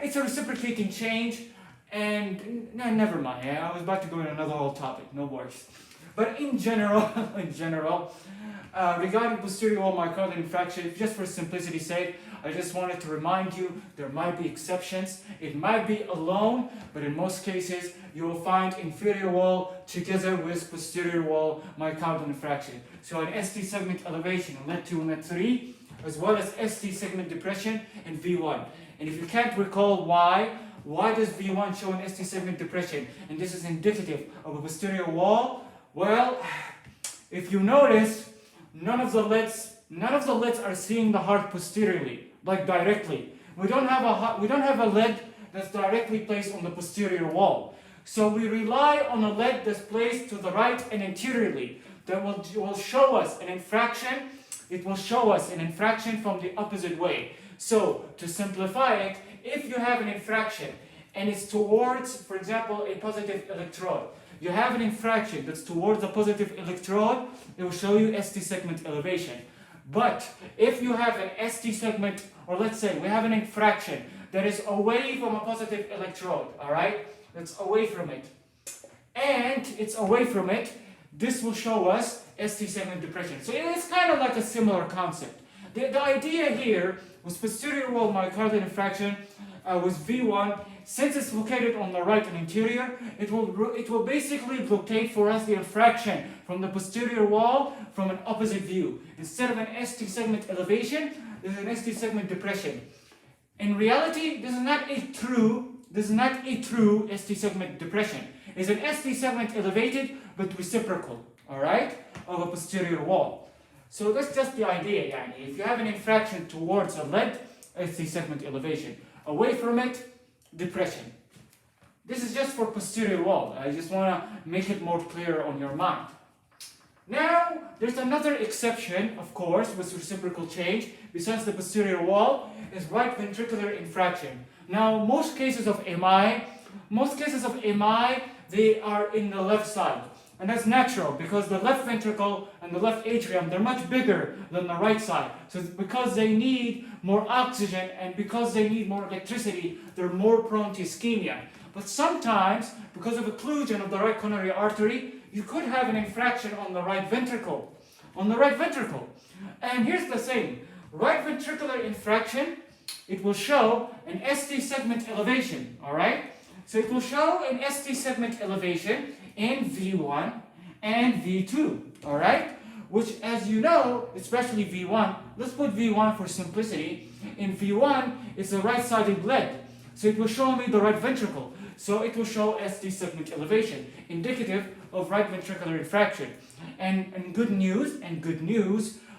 it's a reciprocating change, and never mind. I was about to go in another whole topic, no worries. But in general, regarding posterior wall myocardial infraction, just for simplicity's sake, I just wanted to remind you there might be exceptions. It might be alone, but in most cases, you will find inferior wall together with posterior wall myocardial infraction. So an ST segment elevation in lead 2 and lead 3, as well as ST segment depression in V1. And if you can't recall why does V1 show an ST segment depression? And this is indicative of a posterior wall. Well, if you notice, none of the leads are seeing the heart posteriorly, like directly. We don't have a lead that's directly placed on the posterior wall. So we rely on a lead that's placed to the right and anteriorly that will show us an infraction. It will show us an infraction from the opposite way. So to simplify it, if you have an infraction and it's towards, for example, a positive electrode, you have an infraction that's towards a positive electrode, it will show you ST segment elevation. But if you have an ST segment, or let's say we have an infraction that is away from a positive electrode, all right? That's away from it. And it's away from it, this will show us ST segment depression. So it's kind of like a similar concept. The idea here was posterior wall myocardial infarction was V1. Since it's located on the right and anterior, it will basically locate for us the infraction from the posterior wall from an opposite view. Instead of an ST segment elevation, there's an ST segment depression. In reality, this is not a true ST segment depression. It's an ST segment elevated but reciprocal, all right, of a posterior wall. So that's just the idea, yani. If you have an infraction towards a lead, ST segment elevation. Away from it, depression. This is just for posterior wall. I just want to make it more clear on your mind. Now, there's another exception, of course, with reciprocal change, besides the posterior wall, is right ventricular infraction. Now, most cases of MI, they are in the left side. And that's natural, because the left ventricle and the left atrium, they're much bigger than the right side. So because they need more oxygen and because they need more electricity, they're more prone to ischemia. But sometimes, because of occlusion of the right coronary artery, you could have an infraction on the right ventricle. And here's the thing. Right ventricular infraction, it will show an ST segment elevation, all right? So it will show an ST segment elevation in V1 and V2, all right? Which, as you know, especially V1, let's put V1 for simplicity. In V1, it's a right-sided lead. So it will show me the right ventricle. So it will show ST segment elevation, indicative of right ventricular infraction. And good news,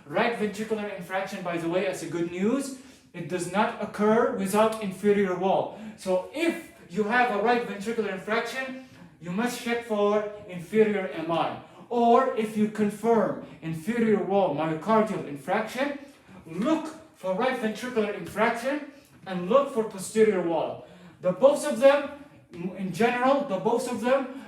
right ventricular infraction, by the way, as a good news, it does not occur without inferior wall. So if you have a right ventricular infraction, you must check for inferior MI. Or if you confirm inferior wall myocardial infraction, look for right ventricular infraction and look for posterior wall. The both of them, in general,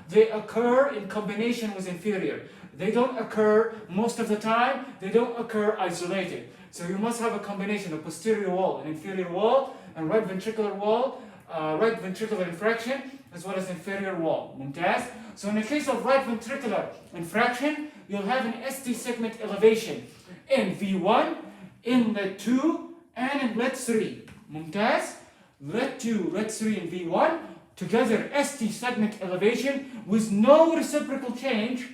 they occur in combination with inferior. They don't occur most of the time, they don't occur isolated. So you must have a combination of posterior wall and inferior wall and right ventricular wall, right ventricular infraction, as well as inferior wall. Mumtaz. So in the case of right ventricular infraction, you'll have an ST segment elevation in V1, in lead 2, and in lead 3. Mumtaz. Lead 2, lead 3, and V1, together ST segment elevation with no reciprocal change,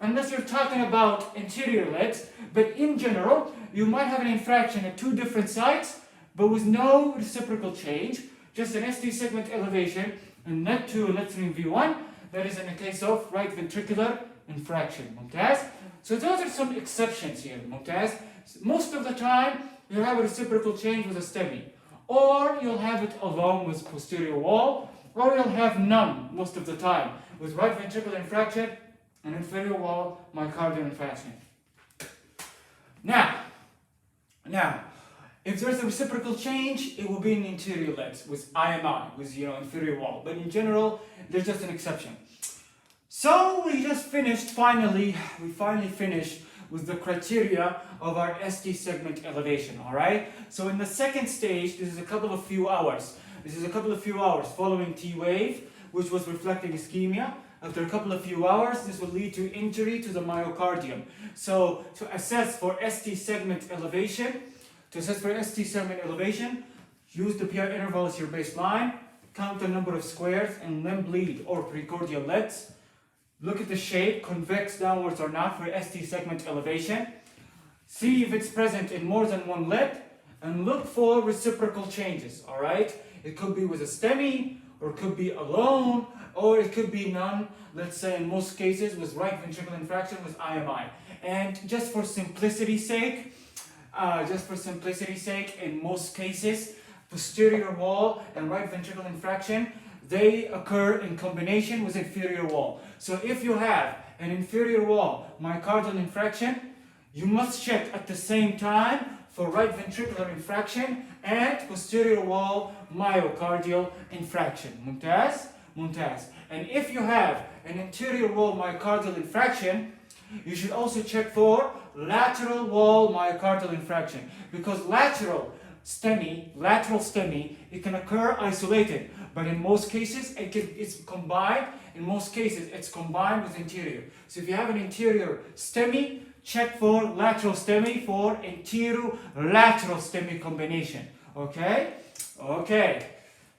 unless you're talking about anterior leads. But in general, you might have an infraction at two different sites, but with no reciprocal change, just an ST segment elevation in lead 2 and lead 3 and V1. That is in the case of right ventricular infraction. Mumtaz. So those are some exceptions here. Mumtaz. Most of the time, you'll have a reciprocal change with a STEMI, or you'll have it alone with posterior wall, or you'll have none most of the time with right ventricular infraction and inferior wall myocardial infarction. Now, if there's a reciprocal change, it will be in the interior legs with IMI, with inferior wall. But in general, there's just an exception. So we finally finished with the criteria of our ST segment elevation, all right? So in the second stage, this is a couple of few hours following T wave, which was reflecting ischemia. After a couple of few hours, this will lead to injury to the myocardium. So to assess for ST segment elevation, use the PR interval as your baseline, count the number of squares and limb bleed or precordial leads. Look at the shape, convex downwards or not for ST segment elevation. See if it's present in more than one lead and look for reciprocal changes, all right? It could be with a STEMI or it could be alone, or it could be none. Let's say in most cases with right ventricular infraction with IMI. And just for simplicity's sake, in most cases, posterior wall and right ventricular infraction, they occur in combination with inferior wall. So if you have an inferior wall myocardial infraction, you must check at the same time for right ventricular infraction and posterior wall myocardial infraction. ممتاز? ممتاز. And if you have an anterior wall myocardial infraction, you should also check for lateral wall myocardial infraction, because lateral STEMI, it can occur isolated, but in most cases it's combined. In most cases it's combined with interior. So if you have an interior STEMI, check for lateral STEMI for anterior lateral STEMI combination. Okay? Okay.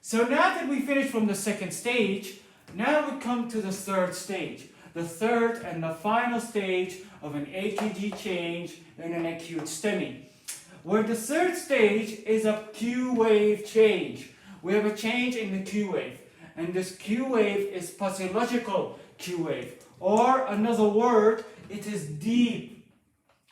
So now that we finished from the second stage, now we come to the third stage. The third and the final stage of an EKG change in an acute STEMI, where the third stage is a Q wave change. We have a change in the Q wave, and this Q wave is pathological Q wave, or another word, it is deep.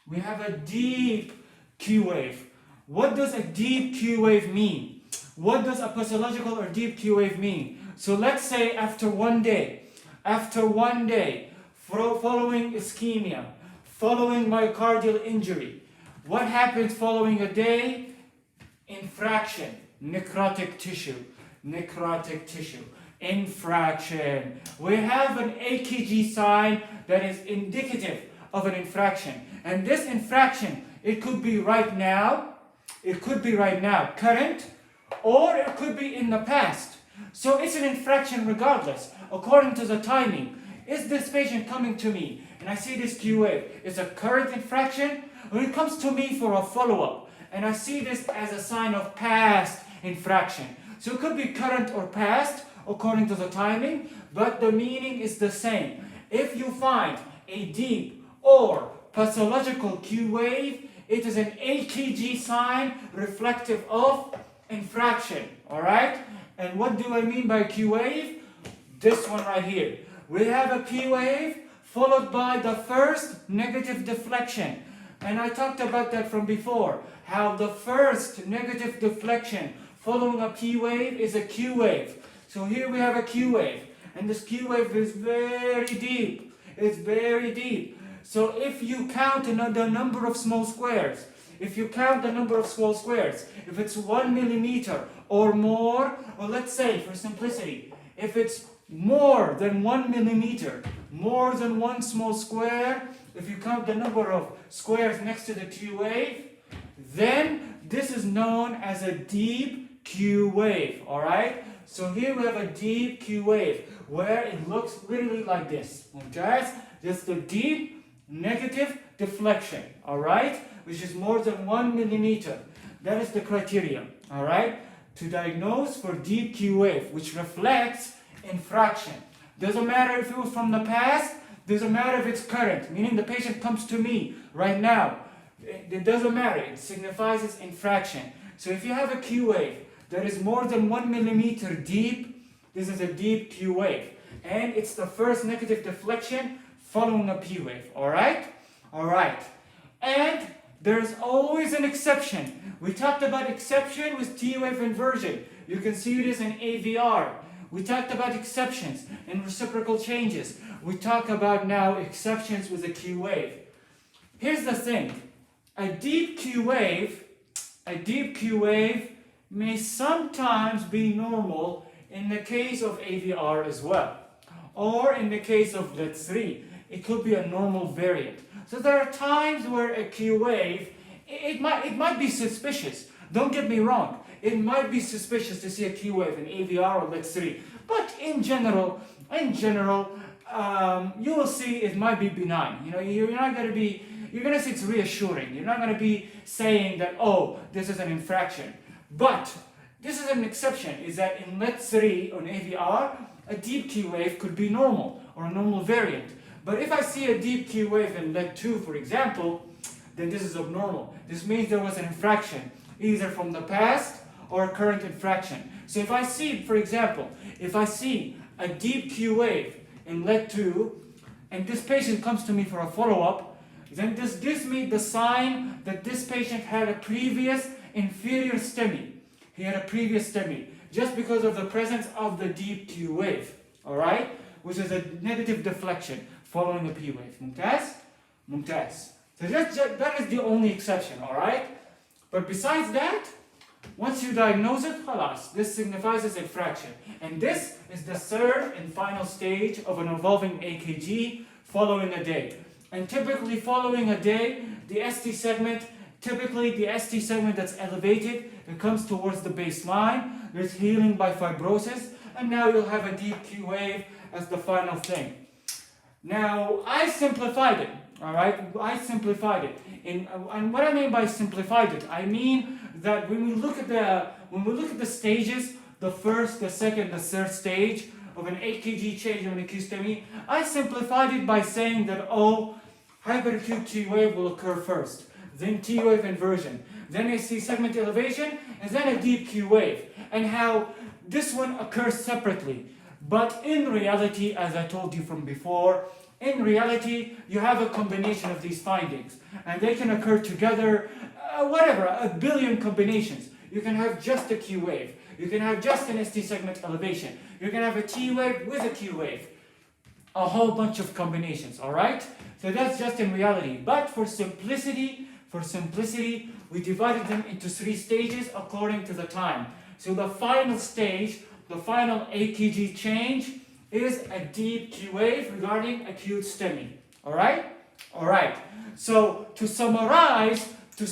We have a deep Q wave. What does a deep Q wave mean? What does a pathological or deep Q wave mean? So let's say after one day, following ischemia, following myocardial injury, what happens following a day? Infraction, necrotic tissue, infraction. We have an EKG sign that is indicative of an infraction. And this infraction, it could be right now, current, or it could be in the past. So it's an infraction regardless, according to the timing. Is this patient coming to me and I see this Q wave? It's a current infraction, or it comes to me for a follow-up and I see this as a sign of past infraction. So it could be current or past according to the timing, but the meaning is the same. If you find a deep or pathological Q wave, it is an EKG sign reflective of infraction. Alright? And what do I mean by Q wave? This one right here. We have a Q wave followed by the first negative deflection. And I talked about that from before, how the first negative deflection following a P wave is a Q wave. So here we have a Q wave, and this Q wave is very deep. It's very deep. So if you count the number of small squares, if it's 1 millimeter or more, or let's say for simplicity, if it's more than 1 millimeter, more than one small square, if you count the number of squares next to the Q wave, then this is known as a deep Q wave. Alright? So here we have a deep Q wave where it looks literally like this. Okay? Just a deep negative deflection. Alright? Which is more than 1 millimeter. That is the criteria. Alright? To diagnose for deep Q wave, which reflects infraction. Doesn't matter if it was from the past, doesn't matter if it's current, meaning the patient comes to me right now. It doesn't matter, it signifies its infraction. So if you have a Q wave that is more than 1 millimeter deep, this is a deep Q wave. And it's the first negative deflection following a P wave. Alright? Alright. And there's always an exception. We talked about exception with T wave inversion. You can see this in AVR. We talked about exceptions and reciprocal changes. We talk about now exceptions with a Q wave. Here's the thing. A deep Q wave may sometimes be normal in the case of AVR as well. Or in the case of LET3, it could be a normal variant. So there are times where a Q wave, it might be suspicious. Don't get me wrong. It might be suspicious to see a Q wave in AVR or LET3. But in general, you will see it might be benign. You know, you're going to see it's reassuring. You're not going to be saying that, oh, this is an infraction. But this is an exception, is that in LET3 on AVR, a deep Q wave could be normal or a normal variant. But if I see a deep Q wave in LET2, for example, then this is abnormal. This means there was an infraction, either from the past or current infraction. So if I see, for example, if I see a deep Q wave in leg 2, and this patient comes to me for a follow-up, then this gives me the sign that this patient had a previous inferior STEMI. He had a previous STEMI, just because of the presence of the deep Q wave, all right? Which is a negative deflection following a P wave. Mumtaz? Mumtaz. So that is the only exception, all right? But besides that, once you diagnose it, khalas, this signifies as infraction. And this is the third and final stage of an evolving AKG following a day. And typically following a day, the ST segment, that's elevated, it comes towards the baseline, there's healing by fibrosis, and now you'll have a deep Q wave as the final thing. Now, I simplified it, all right? I simplified it. And what I mean by simplified it, I mean that when we look at the stages, the first, the second, the third stage of an AKG change of an acute STEMI, I simplified it by saying that, hyperacute T wave will occur first, then T wave inversion, then ST segment elevation, and then a deep Q wave, and how this one occurs separately. But in reality, as I told you from before, in reality, you have a combination of these findings, and they can occur together, a billion combinations. You can have just a Q wave, you can have just an ST segment elevation, you can have a T wave with a Q wave, a whole bunch of combinations, all right? So that's just in reality. But for simplicity, we divided them into 3 stages according to the time. So the final stage, the final AKG change, is a deep Q wave regarding acute STEMI. All right? All right. So to summarize the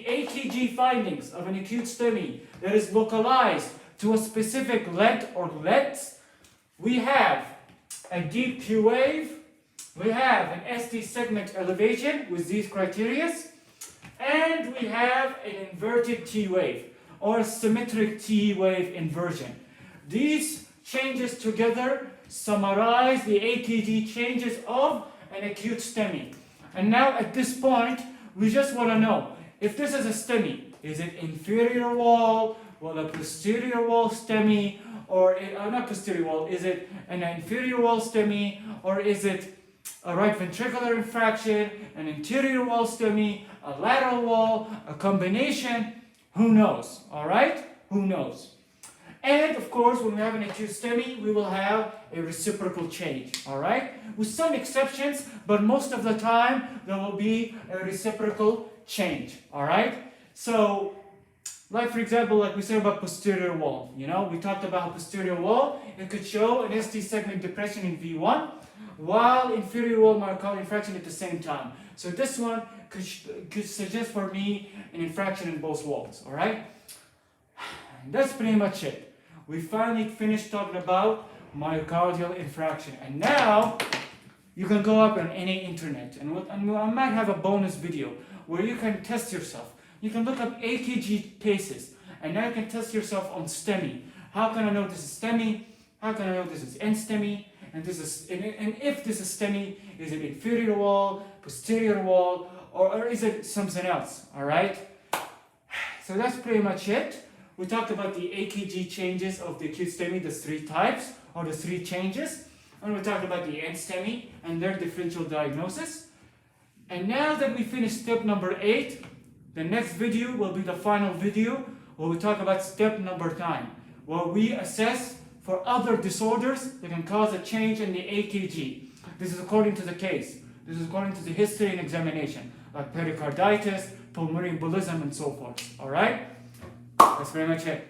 AKG findings of an acute STEMI that is localized to a specific lead or leads, we have a deep Q wave, we have an ST segment elevation with these criteria, and we have an inverted T wave or symmetric T wave inversion. These changes together summarize the AKG changes of an acute STEMI. And now at this point, we just want to know if this is a STEMI, is it inferior wall, well, a posterior wall STEMI, or not posterior wall, is it an inferior wall STEMI, or is it a right ventricular infraction, an interior wall STEMI, a lateral wall, a combination? Who knows, all right? Who knows? And of course, when we have an acute STEMI, we will have a reciprocal change, all right? With some exceptions, but most of the time, there will be a reciprocal change, all right? So, like for example, like we said about posterior wall, we talked about posterior wall, it could show an ST segment depression in V1, while inferior wall myocardial infraction at the same time. So this one could suggest for me an infraction in both walls, all right? That's pretty much it. We finally finished talking about myocardial infraction. And now, you can go up on any internet, and I might have a bonus video where you can test yourself. You can look up AKG cases, and now you can test yourself on STEMI. How can I know this is STEMI? How can I know this is NSTEMI? And if this is STEMI, is it inferior wall, posterior wall, or is it something else? All right. So that's pretty much it. We talked about the AKG changes of the acute STEMI, the 3 types, or the 3 changes. And we talked about the NSTEMI and their differential diagnosis. And now that we finished step number 8, the next video will be the final video where we talk about step number 9, where we assess for other disorders that can cause a change in the AKG. This is according to the case. This is according to the history and examination, like pericarditis, pulmonary embolism, and so forth. All right? That's very much it.